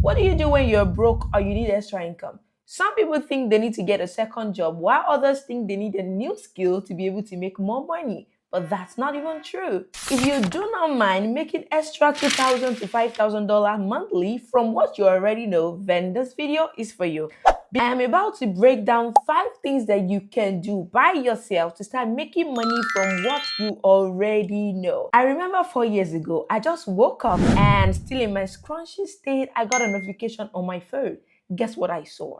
What do you do when you're broke or you need extra income? Some people think they need to get a second job, while others think they need a new skill to be able to make more money. But that's not even true. If you do not mind making extra $2,000 to $5,000 monthly from what you already know, then this video is for you. I am about to break down 5 things that you can do by yourself to start making money from what you already know. I remember 4 years ago, I just woke up and still in my scrunchy state, I got a notification on my phone. Guess what I saw?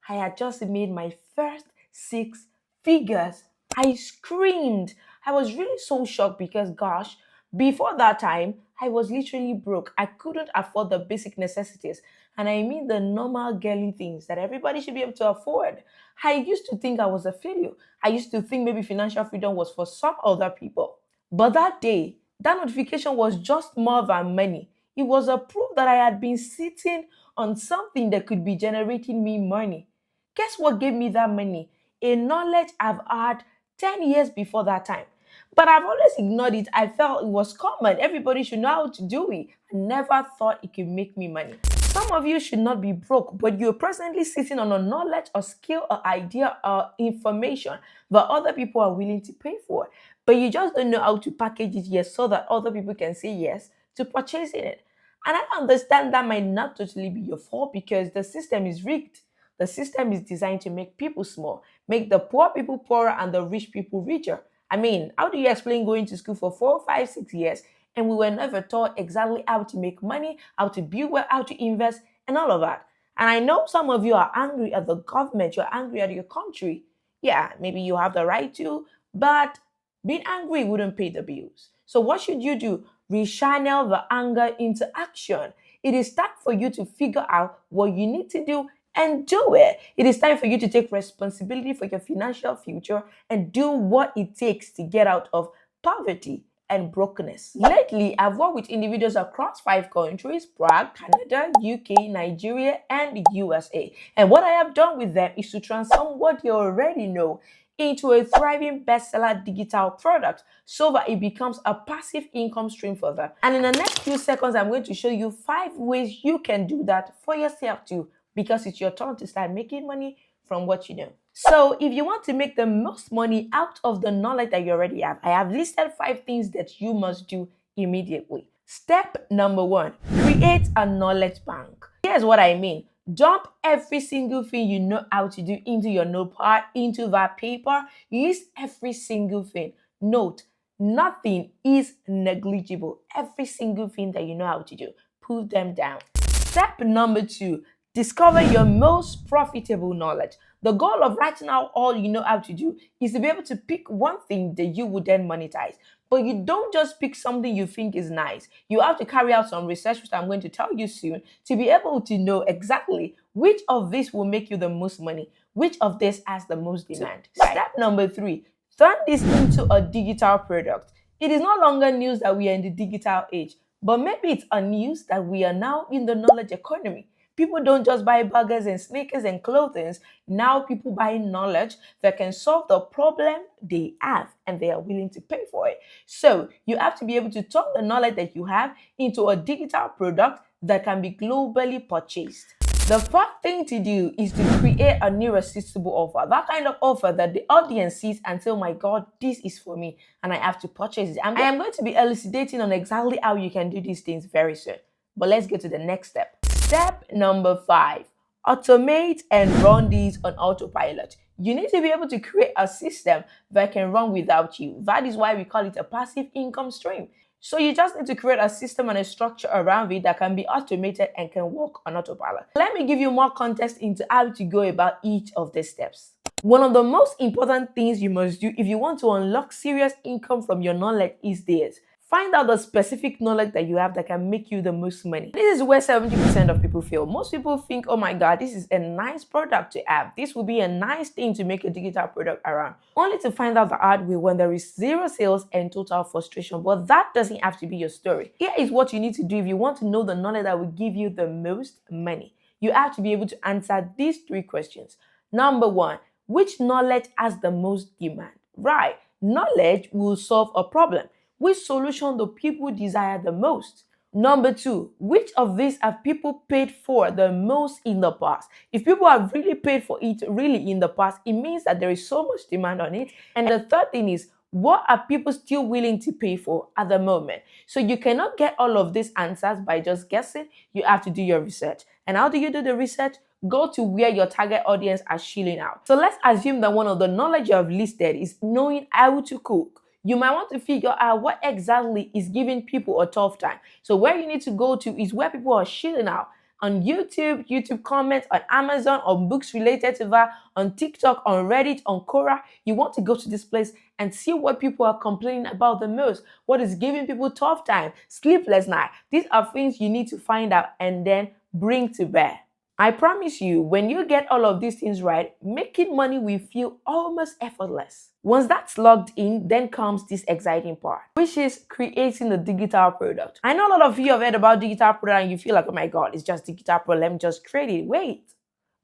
I had just made my first 6 figures. I screamed. I was really so shocked because, gosh, before that time, I was literally broke. I couldn't afford the basic necessities. And I mean the normal girly things that everybody should be able to afford. I used to think I was a failure. I used to think maybe financial freedom was for some other people. But that day, that notification was just more than money. It was a proof that I had been sitting on something that could be generating me money. Guess what gave me that money? A knowledge I've had 10 years before that time. But I've always ignored it. I felt it was common. Everybody should know how to do it. I never thought it could make me money. Some of you should not be broke, but you're presently sitting on a knowledge or skill or idea or information that other people are willing to pay for. But you just don't know how to package it yet so that other people can say yes to purchasing it. And I understand that might not totally be your fault because the system is rigged. The system is designed to make people small, make the poor people poorer and the rich people richer. I mean, how do you explain going to school for 4, 5, 6 years and we were never taught exactly how to make money, how to build wealth, how to invest, and all of that? And I know some of you are angry at the government, you're angry at your country. Yeah, maybe you have the right to, but being angry wouldn't pay the bills. So what should you do? Rechannel the anger into action. It is time for you to figure out what you need to do and do it. It is time for you to take responsibility for your financial future and do what it takes to get out of poverty and brokenness. Lately, I've worked with individuals across 5 countries: Prague, Canada, UK, Nigeria, and the USA. And what I have done with them is to transform what you already know into a thriving bestseller digital product so that it becomes a passive income stream for them. And in the next few seconds, I'm going to show you 5 ways you can do that for yourself too, because it's your turn to start making money from what you know. So if you want to make the most money out of the knowledge that you already have, I have listed 5 things that you must do immediately. Step number 1, create a knowledge bank. Here's what I mean. Dump every single thing you know how to do into your notepad, into that paper. List every single thing. Note, nothing is negligible. Every single thing that you know how to do, put them down. Step number 2, discover your most profitable knowledge. The goal of writing out all you know how to do is to be able to pick one thing that you would then monetize. But you don't just pick something you think is nice. You have to carry out some research, which I'm going to tell you soon, to be able to know exactly which of this will make you the most money, which of this has the most demand. Step number 3, turn this into a digital product. It is no longer news that we are in the digital age, but maybe it's a news that we are now in the knowledge economy. People don't just buy burgers and sneakers and clothing. Now people buy knowledge that can solve the problem they have and they are willing to pay for it. So you have to be able to turn the knowledge that you have into a digital product that can be globally purchased. The first thing to do is to create an irresistible offer. That kind of offer that the audience sees and say, oh my God, this is for me and I have to purchase it. I am going to be elucidating on exactly how you can do these things very soon. But let's get to the next step. Step number 5, automate and run these on autopilot. You need to be able to create a system that can run without you. That is why we call it a passive income stream. So you just need to create a system and a structure around it that can be automated and can work on autopilot. Let me give you more context into how to go about each of these steps. One of the most important things you must do if you want to unlock serious income from your knowledge is this. Find out the specific knowledge that you have that can make you the most money. This is where 70% of people fail. Most people think, oh my God, this is a nice product to have. This will be a nice thing to make a digital product around. Only to find out the hard way when there is zero sales and total frustration. But that doesn't have to be your story. Here is what you need to do if you want to know the knowledge that will give you the most money. You have to be able to answer these 3 questions. Number 1, which knowledge has the most demand? Right, knowledge will solve a problem. Which solution do people desire the most? Number two, which of these have people paid for the most in the past? If people have really paid for it really in the past, it means that there is so much demand on it. And the third thing is, what are people still willing to pay for at the moment? So you cannot get all of these answers by just guessing. You have to do your research. And how do you do the research? Go to where your target audience are shilling out. So let's assume that one of the knowledge you have listed is knowing how to cook. You might want to figure out what exactly is giving people a tough time. So where you need to go to is where people are shilling out. On YouTube comments, on Amazon, on books related to that, on TikTok, on Reddit, on Quora. You want to go to this place and see what people are complaining about the most. What is giving people tough time, sleepless night. These are things you need to find out and then bring to bear. I promise you, when you get all of these things right, making money will feel almost effortless. Once that's logged in, then comes this exciting part, which is creating a digital product. I know a lot of you have heard about digital product and you feel like, oh my God, it's just digital product, let me just create it. Wait,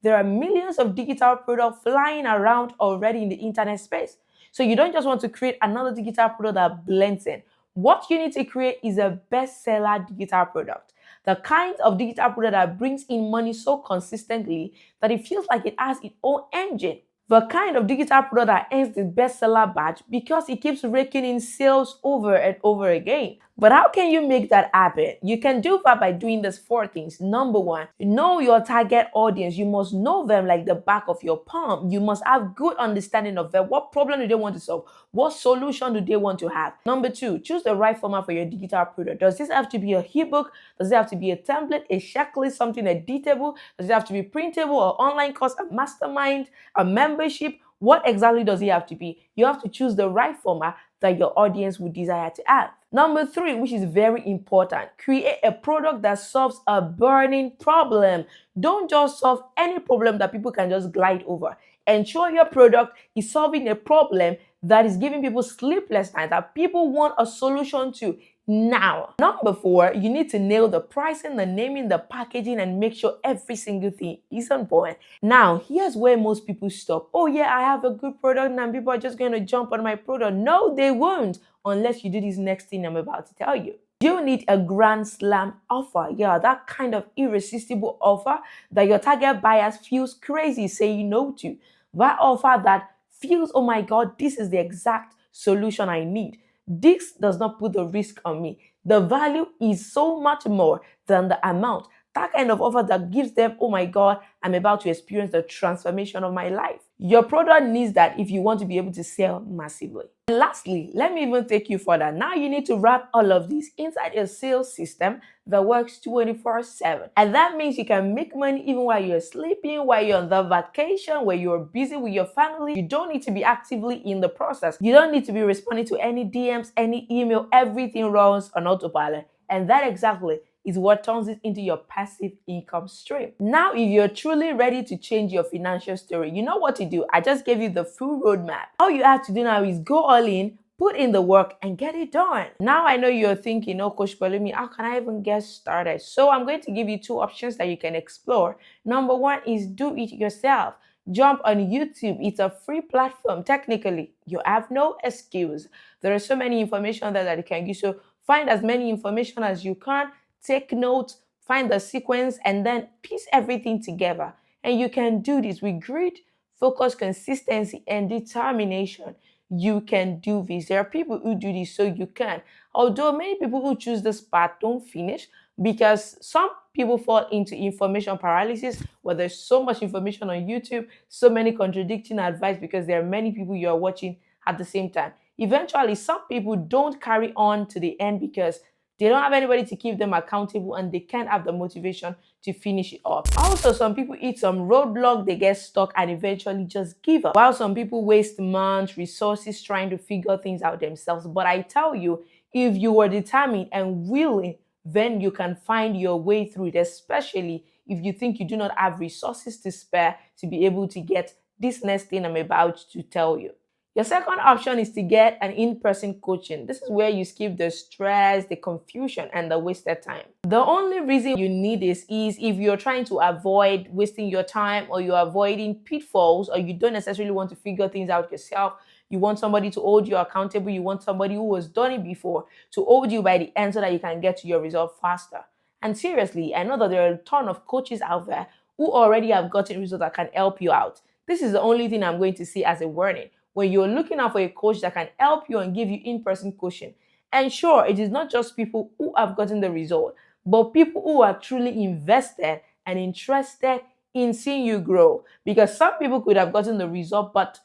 there are millions of digital products flying around already in the internet space. So you don't just want to create another digital product that blends in. What you need to create is a bestseller digital product. The kind of digital product that brings in money so consistently that it feels like it has its own engine. The kind of digital product that earns the bestseller badge because it keeps raking in sales over and over again. But how can you make that happen? You can do that by doing these four things. Number one, know your target audience. You must know them like the back of your palm. You must have good understanding of them. What problem do they want to solve? What solution do they want to have? Number two, choose the right format for your digital product. Does this have to be a ebook? Does it have to be a template, a checklist, something editable? Does it have to be printable or online course, a mastermind, a membership? What exactly does it have to be? You have to choose the right format that your audience would desire to have. Number three, which is very important, create a product that solves a burning problem. Don't just solve any problem that people can just glide over. Ensure your product is solving a problem that is giving people sleepless nights, that people want a solution to now. Number four, you need to nail the pricing, the naming, the packaging, and make sure every single thing is on point. Now, here's where most people stop. Oh yeah, I have a good product and people are just going to jump on my product. No, they won't unless you do this next thing I'm about to tell you. You need a grand slam offer. Yeah, that kind of irresistible offer that your target buyers feels crazy saying no to. That offer that feels, oh my God, this is the exact solution I need. This does not put the risk on me. The value is so much more than the amount. That kind of offer that gives them, oh my God, I'm about to experience the transformation of my life. Your product needs that if you want to be able to sell massively. And lastly, let me even take you further. Now you need to wrap all of this inside a sales system that works 24/7. And that means you can make money even while you're sleeping, while you're on the vacation, where you're busy with your family. You don't need to be actively in the process. You don't need to be responding to any DMs, any email. Everything runs on autopilot. And that exactly is what turns it into your passive income stream. Now, if you're truly ready to change your financial story, you know what to do. I just gave you the full roadmap. All you have to do now is go all in, put in the work, and get it done. Now I know you're thinking, oh, Coach Palumi, how can I even get started? So I'm going to give you two options that you can explore. Number one is do it yourself. Jump on YouTube. It's a free platform. Technically, you have no excuse. There is so many information there that you can use. So find as many information as you can. Take notes, find the sequence, and then piece everything together. And you can do this with grit, focus, consistency, and determination. You can do this. There are people who do this, so you can. Although many people who choose this path don't finish because some people fall into information paralysis where there's so much information on YouTube, so many contradicting advice because there are many people you are watching at the same time. Eventually, some people don't carry on to the end because they don't have anybody to keep them accountable and they can't have the motivation to finish it off. Also, some people hit some roadblock, they get stuck and eventually just give up. While some people waste months, resources trying to figure things out themselves. But I tell you, if you are determined and willing, then you can find your way through it, especially if you think you do not have resources to spare to be able to get this next thing I'm about to tell you. Your second option is to get an in-person coaching. This is where you skip the stress, the confusion, and the wasted time. The only reason you need this is if you're trying to avoid wasting your time or you're avoiding pitfalls or you don't necessarily want to figure things out yourself. You want somebody to hold you accountable. You want somebody who has done it before to hold you by the end so that you can get to your result faster. And seriously, I know that there are a ton of coaches out there who already have gotten results that can help you out. This is the only thing I'm going to see as a warning. When you're looking out for a coach that can help you and give you in-person coaching, and sure, it is not just people who have gotten the result, but people who are truly invested and interested in seeing you grow. Because some people could have gotten the result, but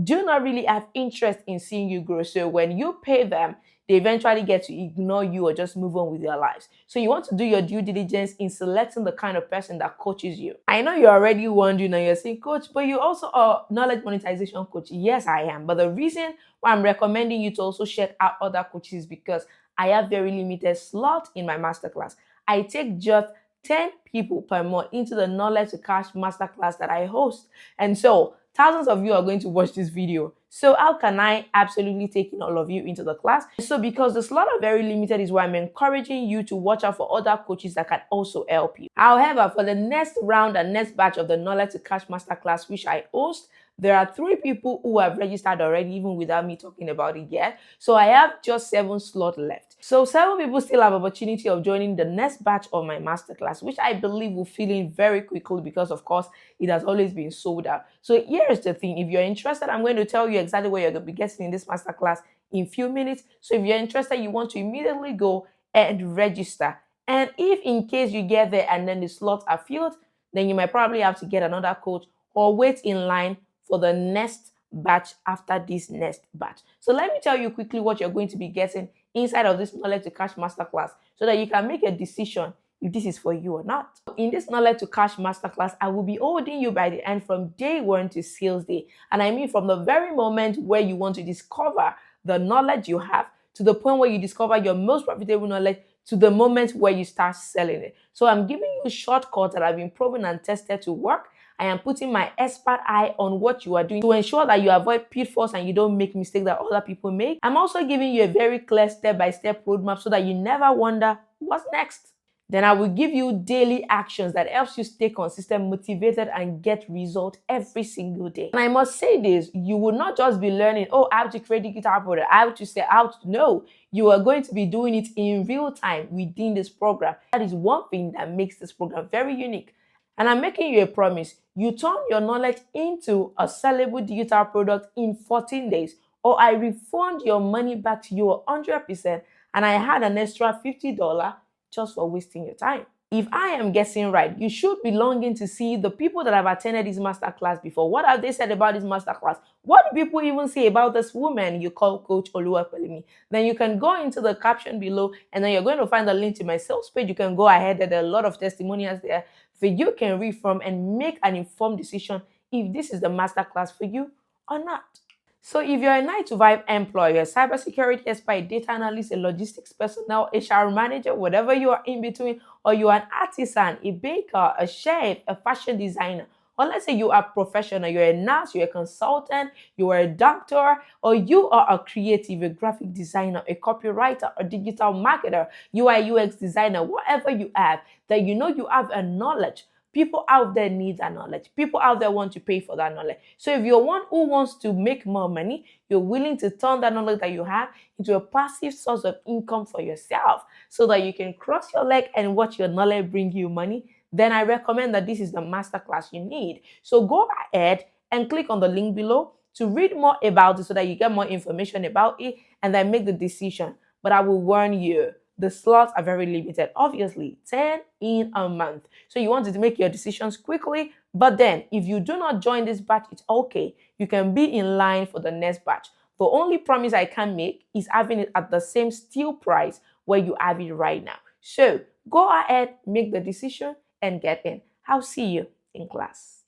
do not really have interest in seeing you grow. So when you pay them, they eventually get to ignore you or just move on with their lives. So you want to do your due diligence in selecting the kind of person that coaches you. I know you're already wondering and you're saying, Coach, but you also are knowledge monetization coach. Yes, I am. But the reason why I'm recommending you to also check out other coaches is because I have very limited slots in my masterclass. I take just 10 people per month into the Knowledge to Cash masterclass that I host. And so thousands of you are going to watch this video. So how can I absolutely take in all of you into the class? So because the slots are very limited is why I'm encouraging you to watch out for other coaches that can also help you. However, for the next round and next batch of the Knowledge to Cash masterclass, which I host, there are 3 people who have registered already, even without me talking about it yet. So I have just 7 slots left. So 7 people still have opportunity of joining the next batch of my masterclass, which I believe will fill in very quickly because, of course, it has always been sold out. So here's the thing. If you're interested, I'm going to tell you exactly what you're going to be getting in this masterclass in a few minutes. So if you're interested, you want to immediately go and register. And if in case you get there and then the slots are filled, then you might probably have to get another coach or wait in line for the next batch after this next batch. So let me tell you quickly what you're going to be getting inside of this Knowledge to Cash masterclass so that you can make a decision if this is for you or not. In this Knowledge to Cash masterclass, I will be holding you by the hand from day 1 to sales day. And I mean from the very moment where you want to discover the knowledge you have to the point where you discover your most profitable knowledge to the moment where you start selling it. So I'm giving you shortcuts that have been proven and tested to work. I am putting my expert eye on what you are doing to ensure that you avoid pitfalls and you don't make mistakes that other people make. I'm also giving you a very clear step-by-step roadmap so that you never wonder what's next. Then I will give you daily actions that helps you stay consistent, motivated, and get results every single day. And I must say this, you will not just be learning, oh, how to create digital product, how to say, how to know. You are going to be doing it in real time within this program. That is one thing that makes this program very unique. And I'm making you a promise. You turn your knowledge into a sellable digital product in 14 days, or I refund your money back to you 100%, and I had an extra $50 just for wasting your time. If I am guessing right, you should be longing to see the people that have attended this masterclass before. What have they said about this masterclass? What do people even say about this woman you call Coach Oluwapelumi? Then you can go into the caption below and then you're going to find the link to my sales page. You can go ahead. There are a lot of testimonials there that you can read from and make an informed decision if this is the masterclass for you or not. So if you're a 9-to-5 employee, a cybersecurity expert, data analyst, a logistics personnel, HR manager, whatever you are in between, or you are an artisan, a baker, a chef, a fashion designer, or let's say you are a professional, you're a nurse, you're a consultant, you are a doctor, or you are a creative, a graphic designer, a copywriter, a digital marketer, UI UX designer, whatever you have, that you know you have a knowledge. People out there need that knowledge. People out there want to pay for that knowledge. So if you're one who wants to make more money, you're willing to turn that knowledge that you have into a passive source of income for yourself so that you can cross your leg and watch your knowledge bring you money, then I recommend that this is the masterclass you need. So go ahead and click on the link below to read more about it so that you get more information about it and then make the decision. But I will warn you, the slots are very limited. Obviously, 10 in a month. So you want to make your decisions quickly. But then, if you do not join this batch, it's okay. You can be in line for the next batch. The only promise I can make is having it at the same still price where you have it right now. So go ahead, make the decision, and get in. I'll see you in class.